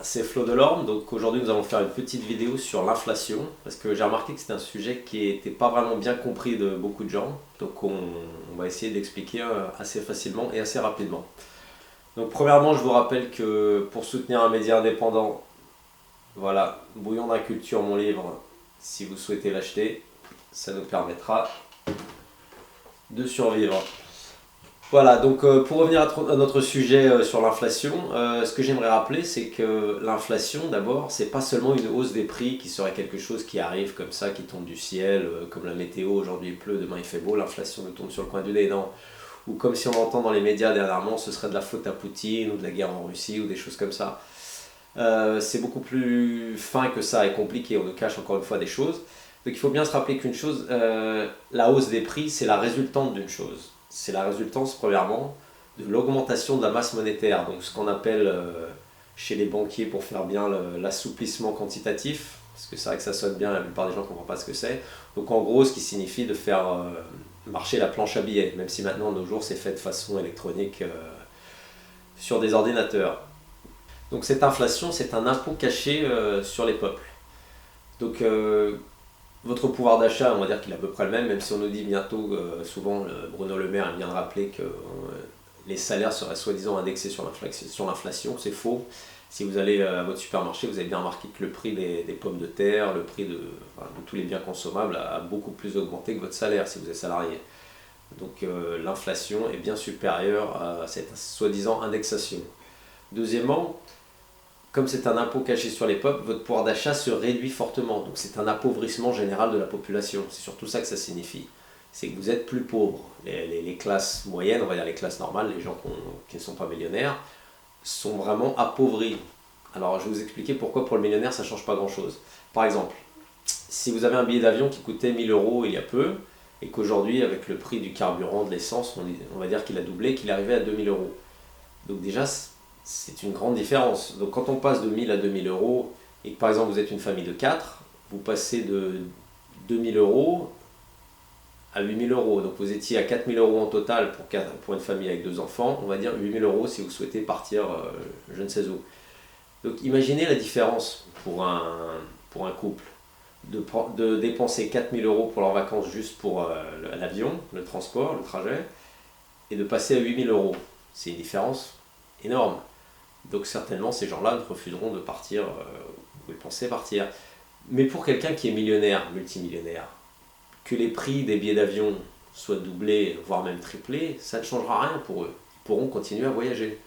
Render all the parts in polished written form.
c'est Flo Delorme. Donc aujourd'hui, nous allons faire une petite vidéo sur l'inflation parce que j'ai remarqué que c'était un sujet qui n'était pas vraiment bien compris de beaucoup de gens. Donc on va essayer d'expliquer assez facilement et assez rapidement. Donc premièrement, je vous rappelle que pour soutenir un média indépendant, voilà, Bouillon d'inculture, mon livre, si vous souhaitez l'acheter, ça nous permettra de survivre. Voilà, donc pour revenir à notre sujet sur l'inflation, ce que j'aimerais rappeler, c'est que l'inflation, d'abord, c'est pas seulement une hausse des prix qui serait quelque chose qui arrive comme ça, qui tombe du ciel, comme la météo, aujourd'hui il pleut, demain il fait beau, l'inflation nous tombe sur le coin du nez, non. Ou comme si on entend dans les médias dernièrement, ce serait de la faute à Poutine ou de la guerre en Russie ou des choses comme ça. C'est beaucoup plus fin que ça et compliqué, on nous cache encore une fois des choses. Donc il faut bien se rappeler qu'une chose, la hausse des prix, c'est la résultante d'une chose. C'est la résultance, premièrement, de l'augmentation de la masse monétaire. Donc ce qu'on appelle chez les banquiers, pour faire bien, l'assouplissement quantitatif. Parce que c'est vrai que ça sonne bien, la plupart des gens ne comprennent pas ce que c'est. Donc en gros, ce qui signifie de faire marcher la planche à billets. Même si maintenant, de nos jours, c'est fait de façon électronique sur des ordinateurs. Donc cette inflation, c'est un impôt caché sur les peuples. Donc votre pouvoir d'achat, on va dire qu'il est à peu près le même, même si on nous dit bientôt, souvent Bruno Le Maire vient de rappeler que les salaires seraient soi-disant indexés sur l'inflation, c'est faux. Si vous allez à votre supermarché, vous avez bien remarqué que le prix des pommes de terre, le prix de tous les biens consommables a beaucoup plus augmenté que votre salaire si vous êtes salarié. Donc l'inflation est bien supérieure à cette soi-disant indexation. Deuxièmement, comme c'est un impôt caché sur les peuples, votre pouvoir d'achat se réduit fortement. Donc c'est un appauvrissement général de la population. C'est surtout ça que ça signifie. C'est que vous êtes plus pauvres. Les classes moyennes, on va dire les classes normales, les gens qui ne sont pas millionnaires, sont vraiment appauvris. Alors je vais vous expliquer pourquoi pour le millionnaire ça ne change pas grand-chose. Par exemple, si vous avez un billet d'avion qui coûtait 1000 euros il y a peu, et qu'aujourd'hui avec le prix du carburant, de l'essence, on va dire qu'il a doublé, qu'il est arrivé à 2000 euros. Donc déjà, c'est une grande différence. Donc quand on passe de 1000 à 2000 euros, et que par exemple vous êtes une famille de 4, vous passez de 2000 euros à 8000 euros. Donc vous étiez à 4000 euros en total pour une famille avec 2 enfants. On va dire 8000 euros si vous souhaitez partir je ne sais où. Donc imaginez la différence pour un couple de dépenser 4000 euros pour leurs vacances juste pour l'avion, le transport, le trajet, et de passer à 8000 euros. C'est une différence énorme. Donc certainement ces gens-là refuseront de partir où ils pensaient partir. Mais pour quelqu'un qui est millionnaire, multimillionnaire, que les prix des billets d'avion soient doublés, voire même triplés, ça ne changera rien pour eux. Ils pourront continuer à voyager.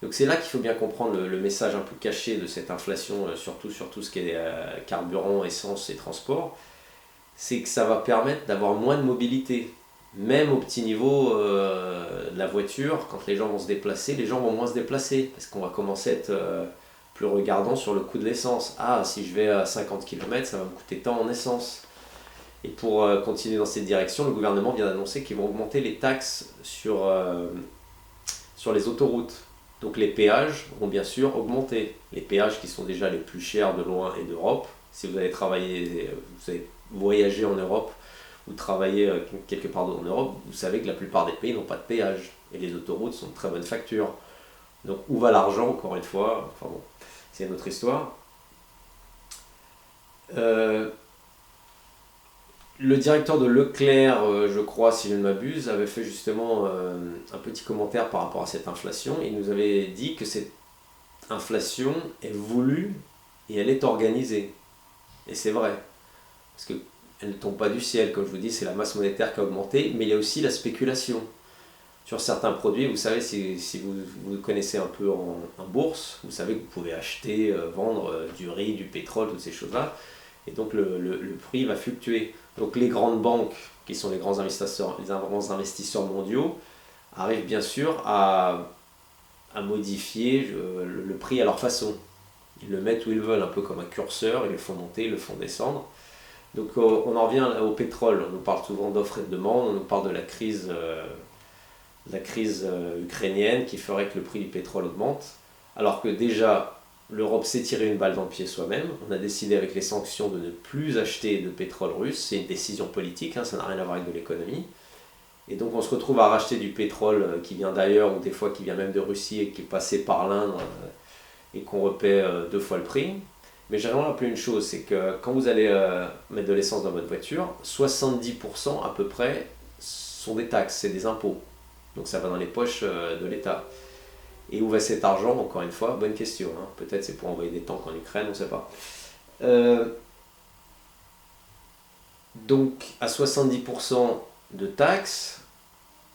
Donc c'est là qu'il faut bien comprendre le message un peu caché de cette inflation, surtout sur tout ce qui est carburant, essence et transport. C'est que ça va permettre d'avoir moins de mobilité. Même au petit niveau de la voiture, quand les gens vont se déplacer, les gens vont moins se déplacer parce qu'on va commencer à être plus regardant sur le coût de l'essence. Ah, si je vais à 50 km, ça va me coûter tant en essence. Et pour continuer dans cette direction, le gouvernement vient d'annoncer qu'ils vont augmenter les taxes sur les autoroutes. Donc les péages vont bien sûr augmenter. Les péages qui sont déjà les plus chers de loin et d'Europe. Si vous allez travailler, vous allez voyager en Europe, ou travailler quelque part en Europe, vous savez que la plupart des pays n'ont pas de péage. Et les autoroutes sont de très bonne facture. Donc où va l'argent, encore une fois? Enfin bon, c'est une autre histoire. Le directeur de Leclerc, je crois, si je ne m'abuse, avait fait justement un petit commentaire par rapport à cette inflation. Il nous avait dit que cette inflation est voulue et elle est organisée. Et c'est vrai. Parce que elle ne tombe pas du ciel, comme je vous dis, c'est la masse monétaire qui a augmenté, mais il y a aussi la spéculation. Sur certains produits, vous savez, si vous connaissez un peu en bourse, vous savez que vous pouvez acheter, vendre du riz, du pétrole, toutes ces choses-là, et donc le prix va fluctuer. Donc les grandes banques, qui sont les grands investisseurs mondiaux, arrivent bien sûr à modifier le prix à leur façon. Ils le mettent où ils veulent, un peu comme un curseur, ils le font monter, ils le font descendre. Donc on en revient au pétrole, on nous parle souvent d'offres et de demande, on nous parle de la crise ukrainienne qui ferait que le prix du pétrole augmente, alors que déjà l'Europe s'est tiré une balle dans le pied soi-même, on a décidé avec les sanctions de ne plus acheter de pétrole russe, c'est une décision politique, ça n'a rien à voir avec de l'économie, et donc on se retrouve à racheter du pétrole qui vient d'ailleurs, ou des fois qui vient même de Russie et qui est passé par l'Inde, et qu'on repaie 2 fois le prix. Mais j'ai vraiment rappelé une chose, c'est que quand vous allez mettre de l'essence dans votre voiture, 70% à peu près sont des taxes, c'est des impôts. Donc ça va dans les poches de l'État. Et où va cet argent? Encore une fois, bonne question, hein. Peut-être c'est pour envoyer des tanks en Ukraine, on ne sait pas. Euh, donc à 70% de taxes,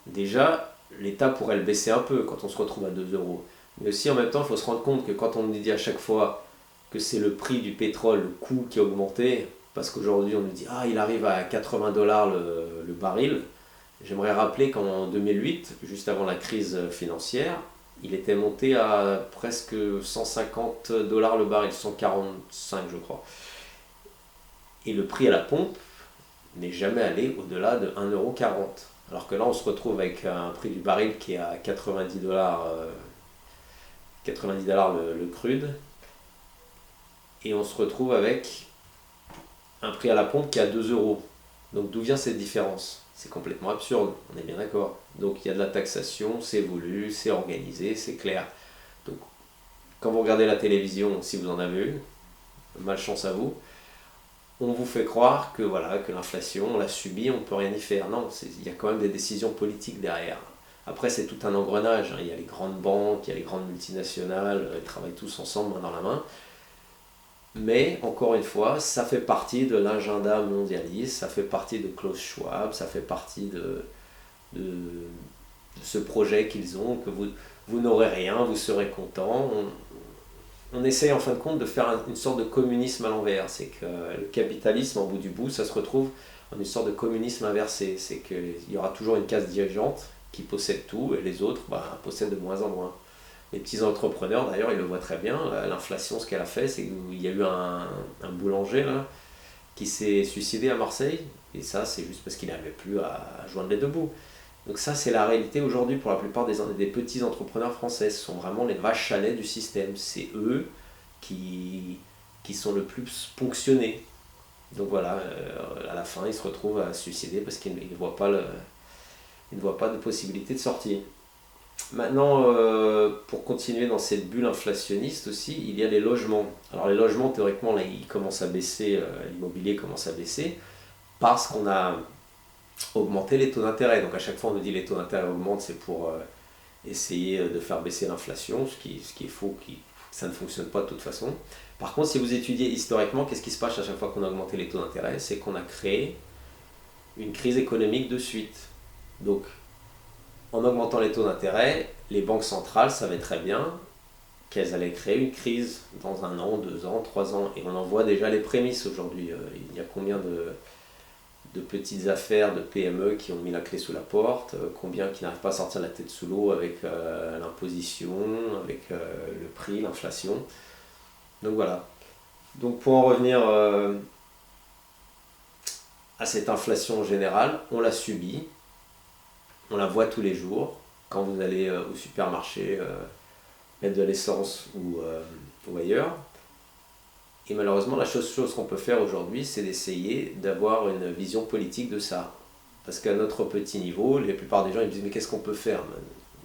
déjà, l'État pourrait le baisser un peu quand on se retrouve à 2 euros. Mais aussi en même temps, il faut se rendre compte que quand on nous dit à chaque fois que c'est le prix du pétrole, le coût qui a augmenté, parce qu'aujourd'hui on nous dit ah il arrive à 80 dollars le baril, j'aimerais rappeler qu'en 2008, juste avant la crise financière, il était monté à presque 150 dollars le baril, 145 je crois. Et le prix à la pompe n'est jamais allé au-delà de 1,40 €. Alors que là, on se retrouve avec un prix du baril qui est à 90 dollars, 90 dollars le crude, et on se retrouve avec un prix à la pompe qui est à 2 euros. Donc d'où vient cette différence? C'est complètement absurde, on est bien d'accord. Donc il y a de la taxation, c'est voulu, c'est organisé, c'est clair. Donc quand vous regardez la télévision, si vous en avez eu, malchance à vous, on vous fait croire que voilà que l'inflation, on l'a subie, on ne peut rien y faire. Non, il y a quand même des décisions politiques derrière. Après, c'est tout un engrenage, hein. Il y a les grandes banques, il y a les grandes multinationales, ils travaillent tous ensemble, main dans la main. Mais, encore une fois, ça fait partie de l'agenda mondialiste, ça fait partie de Klaus Schwab, ça fait partie de ce projet qu'ils ont, que vous n'aurez rien, vous serez content. On essaye en fin de compte de faire une sorte de communisme à l'envers. C'est que le capitalisme, en bout du bout, ça se retrouve en une sorte de communisme inversé. C'est qu'il y aura toujours une classe dirigeante qui possède tout et les autres possèdent de moins en moins. Les petits entrepreneurs, d'ailleurs, ils le voient très bien. L'inflation, ce qu'elle a fait, c'est qu'il y a eu un boulanger là, qui s'est suicidé à Marseille. Et ça, c'est juste parce qu'il n'arrivait plus à joindre les deux bouts. Donc ça, c'est la réalité aujourd'hui pour la plupart des petits entrepreneurs français. Ce sont vraiment les vaches à lait du système. C'est eux qui sont le plus ponctionnés. Donc voilà, à la fin, ils se retrouvent à se suicider parce qu'ils ne voient pas ils ne voient pas de possibilité de sortir. Maintenant, pour continuer dans cette bulle inflationniste aussi, il y a les logements. Alors les logements, théoriquement, là, ils commencent à baisser, l'immobilier commence à baisser parce qu'on a augmenté les taux d'intérêt. Donc à chaque fois, on nous dit les taux d'intérêt augmentent, c'est pour essayer de faire baisser l'inflation, ce qui est faux, ça ne fonctionne pas de toute façon. Par contre, si vous étudiez historiquement, qu'est-ce qui se passe à chaque fois qu'on a augmenté les taux d'intérêt? C'est qu'on a créé une crise économique de suite. Donc, en augmentant les taux d'intérêt, les banques centrales savaient très bien qu'elles allaient créer une crise dans 1 an, 2 ans, 3 ans. Et on en voit déjà les prémices aujourd'hui. Il y a combien de petites affaires, de PME qui ont mis la clé sous la porte, combien qui n'arrivent pas à sortir la tête sous l'eau avec l'imposition, avec le prix, l'inflation. Donc voilà. Donc pour en revenir à cette inflation générale, on l'a subie, on la voit tous les jours. Quand vous allez au supermarché mettre de l'essence ou ailleurs. Et malheureusement, la chose qu'on peut faire aujourd'hui, c'est d'essayer d'avoir une vision politique de ça. Parce qu'à notre petit niveau, la plupart des gens ils me disent mais qu'est-ce qu'on peut faire?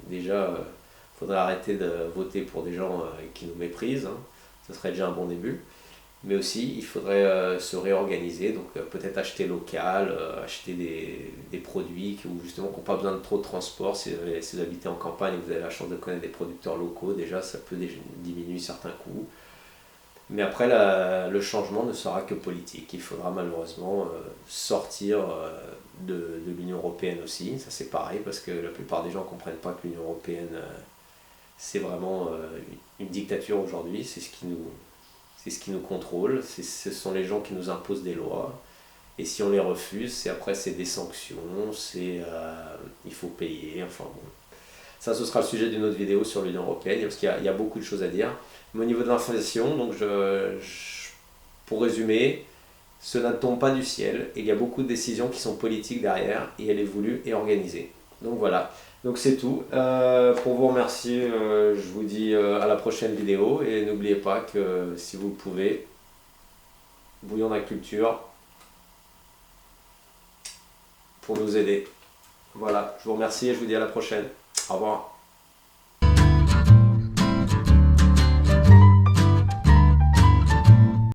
Déjà, il faudrait arrêter de voter pour des gens qui nous méprisent, hein. Ce serait déjà un bon début. Mais aussi, il faudrait se réorganiser, donc peut-être acheter local, acheter des produits qui justement n'ont pas besoin de trop de transport. Si vous habitez en campagne et que vous avez la chance de connaître des producteurs locaux, déjà ça peut diminuer certains coûts. Mais après, le changement ne sera que politique. Il faudra malheureusement sortir de l'Union européenne aussi. Ça c'est pareil parce que la plupart des gens ne comprennent pas que l'Union européenne c'est vraiment une dictature aujourd'hui. C'est ce qui nous contrôle, ce sont les gens qui nous imposent des lois. Et si on les refuse, c'est des sanctions, il faut payer, enfin bon. Ça, ce sera le sujet d'une autre vidéo sur l'Union Européenne, parce qu'il y a beaucoup de choses à dire. Mais au niveau de l'inflation, donc pour résumer, cela ne tombe pas du ciel, et il y a beaucoup de décisions qui sont politiques derrière, et elle est voulue et organisée. Donc voilà, donc c'est tout. Pour vous remercier, je vous dis à la prochaine vidéo, et n'oubliez pas que si vous le pouvez, Bouillon d'Agriculture pour nous aider. Voilà, je vous remercie et je vous dis à la prochaine. Au revoir.